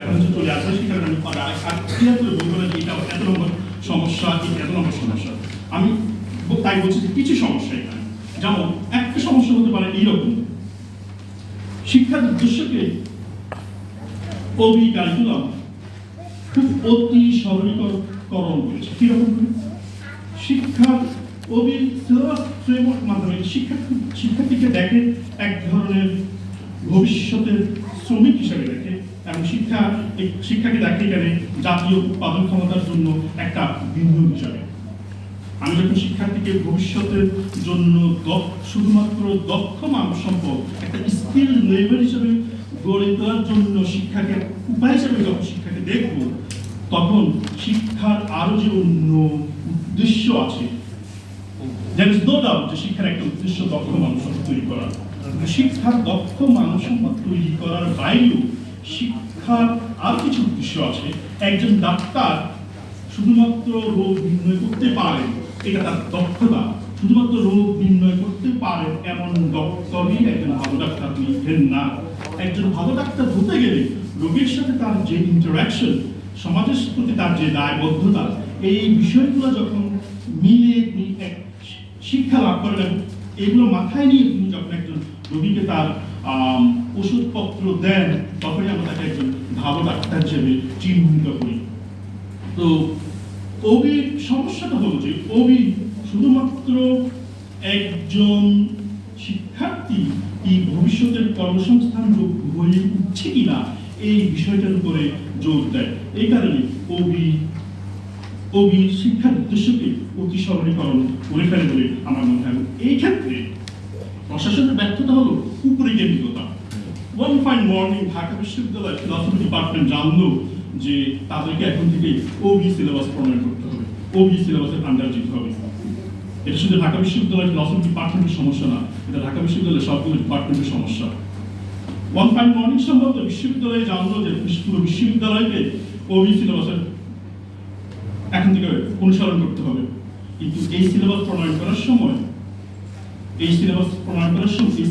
চলে আসবে সেখানে আমি ক্লিয়ার করে বলবো না যে এটা এত নম্বর সমস্যা, এত নম্বর সমস্যা। আমি তাই বলছি যে কিছু সমস্যা এখানে, যেমন একটা সমস্যা হতে পারে এইরকম, শিক্ষার উদ্দেশ্যকে কারিকুলাম খুব অতি সরলীকরণ করেছে। কিরকম করে? শিক্ষার সিলেবাস ফ্রেমওয়ার্ক মাধ্যমে শিক্ষার্থীকে দেখে এক ধরনের ভবিষ্যতের শ্রমিক হিসেবে দেখে, এবং শিক্ষাকে দেখে এখানে জাতীয় উৎপাদন ক্ষমতার জন্য একটা বিন্দু হিসাবে। আমি যখন শিক্ষার্থীকে ভবিষ্যতের জন্য শুধুমাত্র দক্ষ মানব সম্পদ, একটা স্কিল লেভেল হিসেবে গড়ে তোলার জন্য শিক্ষাকে উপায় হিসেবে যখন শিক্ষাকে দেখব, তখন শিক্ষার আরো যে অন্য উদ্দেশ্য আছে, there is no doubt যে শিক্ষার একটা উদ্দেশ্য দক্ষ মানব সম্পদ তৈরি করা। শিক্ষার দক্ষ মানব সম্পদ তৈরি করার বাইরেও শিক্ষার আরো কিছু উদ্দেশ্য আছে। একজন ডাক্তার শুধুমাত্র রোগ নির্ণয় করতে পারেন, এটা তার দক্ষতা। শুধুমাত্র রোগ নির্ণয় করতে পারেন এমন ডক্টরই একজন ভালো ডাক্তার লিখেন না। একজন ভালো ডাক্তার হতে গেলে রোগীর সাথে তার যে ইন্টারাকশন, সমাজের প্রতি তার যে দায়বদ্ধতা, এই বিষয়গুলো যখন মিলে শিক্ষা লাভ করেন, এগুলো মাথায় নিয়ে তিনি যখন একজন রোগীকে তার ওষুধপত্র দেন, তখনই আমরা তাকে একজন ভালো ডাক্তার হিসেবে চিহ্নিত করি। তো সমস্যাটা হলো যে শুধুমাত্র একজন শিক্ষার্থী কি ভবিষ্যতের কর্মসংস্থান হয়ে উঠছে কিনা এই বিষয়টার উপরে জোর দেয়। এই কারণে শিক্ষার উদ্দেশ্যকে অতি সরলীকরণ করে ফেলে বলে আমার মনে হয়। এই ক্ষেত্রে প্রশাসনের ব্যর্থতা হলো উপরে কেন্দ্রিকতা। ওয়ান ফাইন মর্নিং ঢাকা বিশ্ববিদ্যালয় ফিলসফি ডিপার্টমেন্ট জানলো যে তাদেরকে এখন থেকে সিলেবাস প্রণয়ন করতে হবে, সিলেবাসের আন্ডার যেতে হবে। এটা শুধু ঢাকা বিশ্ববিদ্যালয় ফিলসফি ডিপার্টমেন্টের সমস্যা না, এটা ঢাকা বিশ্ববিদ্যালয়ের সবগুলো ডিপার্টমেন্টের সমস্যা। ওয়ান ফাইন মর্নিং সম্ভবত বিশ্ববিদ্যালয়ে জানলো যে পুরো বিশ্ববিদ্যালয়কে সিলেবাসের এখন থেকে অনুসরণ করতে হবে। কিন্তু এই সিলেবাস প্রণয়ন করার সময় এই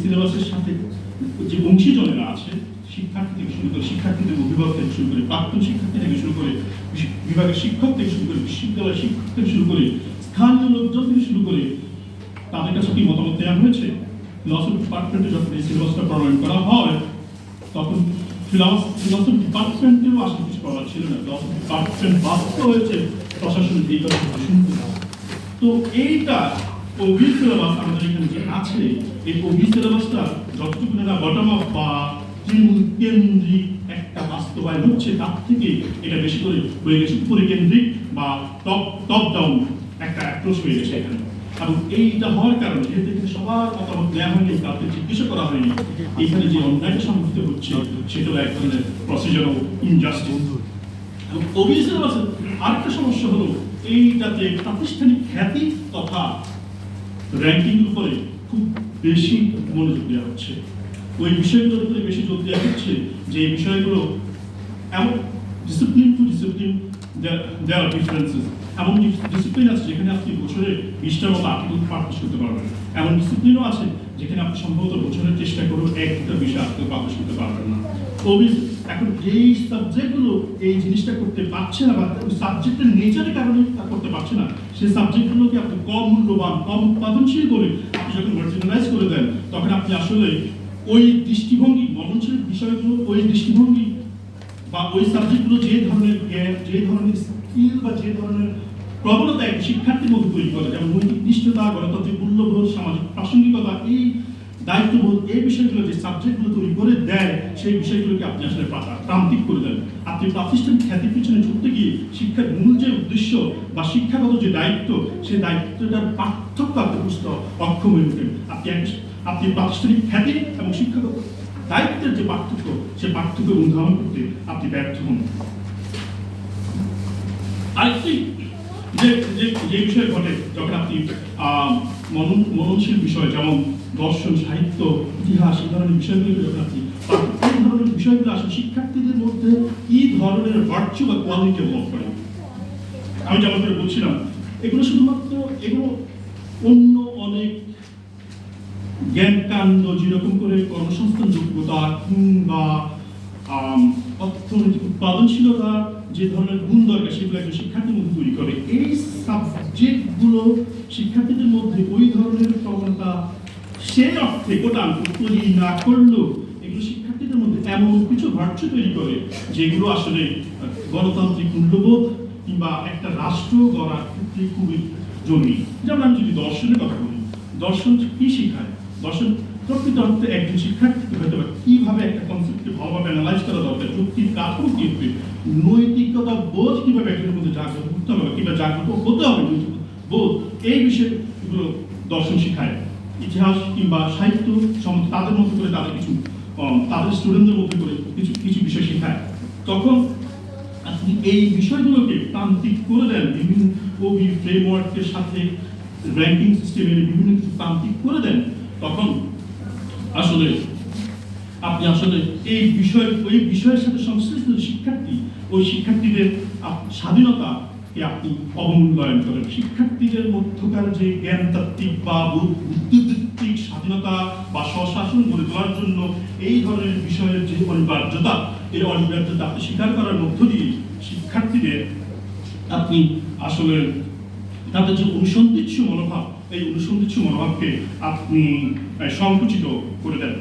সিলেবাসের সাথে যে অংশীজনেরা আছে, শিক্ষার্থী থেকে শুরু করে, শিক্ষার্থীদের অভিভাবক থেকে শুরু করে, প্রাক্তন শিক্ষার্থী থেকে শুরু করে, বিভাগের শিক্ষক থেকে শুরু করে, বিশ্ববিদ্যালয়ের শিক্ষক থেকে শুরু করে, স্থানীয় লোকজন থেকে শুরু করে, তাদের কাছে কি মতামত দেওয়া হয়েছে? ফিলসফি ডিপার্টমেন্টে যখন এই সিলেবাসটা প্রণয়ন করা হয়, তখন ফিলসফি ডিপার্টমেন্টেরও আসলে কিছু করার ছিল না। ফিলসফি ডিপার্টমেন্ট বাধ্য হয়েছে প্রশাসনের এই কথা শুনতে। তো এইটা সিলেবাস আমাদের এখানে যে আছে, এই সিলেবাসটা যতটুকু না বটম আপ বা তৃণমূল কেন্দ্রিক একটা বাস্তবায়ন হচ্ছে, তার থেকে এটা বেশি করে হয়ে গেছে উপরে কেন্দ্রিক বা টপ ডাউন একটা অ্যাপ্রোচ হয়ে গেছে এখানে। এবং এইটা হওয়ার কারণে যেহেতু এখানে সবার মতামত দেওয়া হয়নি, কাউকে জিজ্ঞাসা করা হয়নি, এখানে যে অন্যায়টা সংঘটিত হচ্ছে সেটা এক ধরনের প্রসিজারাল ইনজাস্টিস। এবং সিলেবাসের আরেকটা সমস্যা হলো এইটাতে প্রাতিষ্ঠানিক খ্যাতি তথা র্যাঙ্কিং উপরে খুব বেশি মনোযোগ দেওয়া হচ্ছে। ওই বিষয়গুলোর উপরে বেশি জোর দেওয়া হচ্ছে যে এই বিষয়গুলো এমন ডিসিপ্লিন টু ডিসিপ্লিন দেয়ার আর ডিফারেন্সেস। এমন ডিসিপ্লিন আছে যেখানে আপনি বছরে 20টার মতো আর্টিকেল পাবলিশ করতে পারবেন, এমন ডিসিপ্লিনও আছে যেখানে আপনি সম্ভবত বছরের চেষ্টা করেও একটা বিষয় আর্টিকেল পাবলিশ করতে পারবেন না। এখন যেই সাবজেক্টগুলো এই জিনিসটা করতে পারছে না, বা সাবজেক্টের নেচারের কারণে তা করতে পারছে না, সেই সাবজেক্টগুলোকে আপনি কম মূল্যবান, কম উৎপাদনশীল করে আপনি যখন মার্জিনালাইজ করে দেন, তখন আপনি আসলে ওই দৃষ্টিভঙ্গি, মননশীল বিষয়গুলো, ওই দৃষ্টিভঙ্গি বা ওই সাবজেক্টগুলো যে ধরনের জ্ঞান, যে ধরনের স্কিল বা যে ধরনের প্রবণতা এক শিক্ষার্থীর মধ্যে তৈরি করে, যেমন নৈতিক নিষ্ঠতা, গণতান্ত্রিক মূল্যবোধ, সামাজিক প্রাসঙ্গিকতা, এই দায়িত্ববোধ, এই বিষয়গুলো যে সাবজেক্টগুলো তৈরি করে দেয়, সেই বিষয়গুলোকে আপনি আসলে প্রান্তিক করে দেন। আপনি প্রাতিষ্ঠানিক খ্যাতির পিছনে ছুটতে গিয়ে শিক্ষার মূল যে উদ্দেশ্য বা শিক্ষাগত যে দায়িত্ব, সেই দায়িত্বটার পার্থক্য আপনি বুঝতে অক্ষম হয়ে ওঠেন। আপনি প্রাতিষ্ঠানিক খ্যাতি এবং শিক্ষাগত দায়িত্বের যে পার্থক্য, সেই পার্থক্য অনুধাবন করতে আপনি ব্যর্থ হন। আরেকটি যে বিষয় ঘটে যখন আপনি মননশীল বিষয় যেমন দর্শন, সাহিত্য, ইতিহাস, এই ধরনের বিষয়গুলো যখন আপনি এই ধরনের বিষয়গুলো আসলে শিক্ষার্থীদের মধ্যে কি ধরনের ভার্চু বা কোয়ালিটি ডেভেলপ করে। আমি যেমন করে বলছিলাম, এগুলো শুধুমাত্র অন্য অনেক জ্ঞান কাণ্ড, যেরকম করে কর্মসংস্থান যোগ্যতা কিংবা অর্থনৈতিক উৎপাদনশীলতা, যে ধরনের গুণ দরকার সেগুলো একজন শিক্ষার্থীর মধ্যে তৈরি করে। এই সাবজেক্টগুলো শিক্ষার্থীদের মধ্যে ওই ধরনের প্রবণতা সে অর্থে কোটান তৈরি না করলেও এগুলো শিক্ষার্থীদের মধ্যে এমন কিছু ভার্চু তৈরি করে যেগুলো আসলে গণতান্ত্রিক মূল্যবোধ কিংবা একটা রাষ্ট্র গড়ার ক্ষেত্রে খুবই জরুরি। যেমন আমি যদি দর্শনের কথা বলি, দর্শন কি শেখায়? দর্শন প্রকৃত অর্থে একজন শিক্ষার্থীকে হয়তো কিভাবে একটা কনসেপ্টকে ভালোভাবে অ্যানালাইজ করা দরকার, যুক্তির কাঠামো কি হবে, নৈতিকতা বোধ কিভাবে একজনের মধ্যে জাগ্রত করতে হবে কিংবা জাগ্রত হতে হবে নৈতিক বোধ, এই বিষয়গুলো দর্শন শেখায়। ইতিহাস কিংবা সাহিত্য তাদের মধ্যে করে তাদের কিছু তাদের স্টুডেন্টদের মধ্যে করে কিছু কিছু বিষয় শেখায়। তখন আপনি এই বিষয়গুলোকে প্রান্তিক করে দেন বিভিন্ন কবি ফ্রেমওয়ার্কের সাথে, র্যাঙ্কিং সিস্টেমের বিভিন্ন কিছু প্রান্তিক করে দেন, তখন আসলে আপনি আসলে এই বিষয়ের সাথে সংশ্লিষ্ট শিক্ষার্থী, ওই শিক্ষার্থীদের স্বাধীনতাকে আপনি অবমূল্যায়ন করেন। শিক্ষার্থীদের মধ্যকার যে জ্ঞানতাত্ত্বিক বা বুদ্ধিবৃত্তিক স্বাধীনতা বা স্বশাসন গড়ে তোলার জন্য এই ধরনের বিষয়ের যে অনিবার্যতা, এই অনিবার্যতা আপনি স্বীকার করার মধ্য দিয়ে শিক্ষার্থীদের আপনি আসলে তাদের যে অনুসন্ধিৎসু মনোভাব, এই অনুসন্ধিৎসু মনোভাবকে আপনি সংকুচিত করে দেন।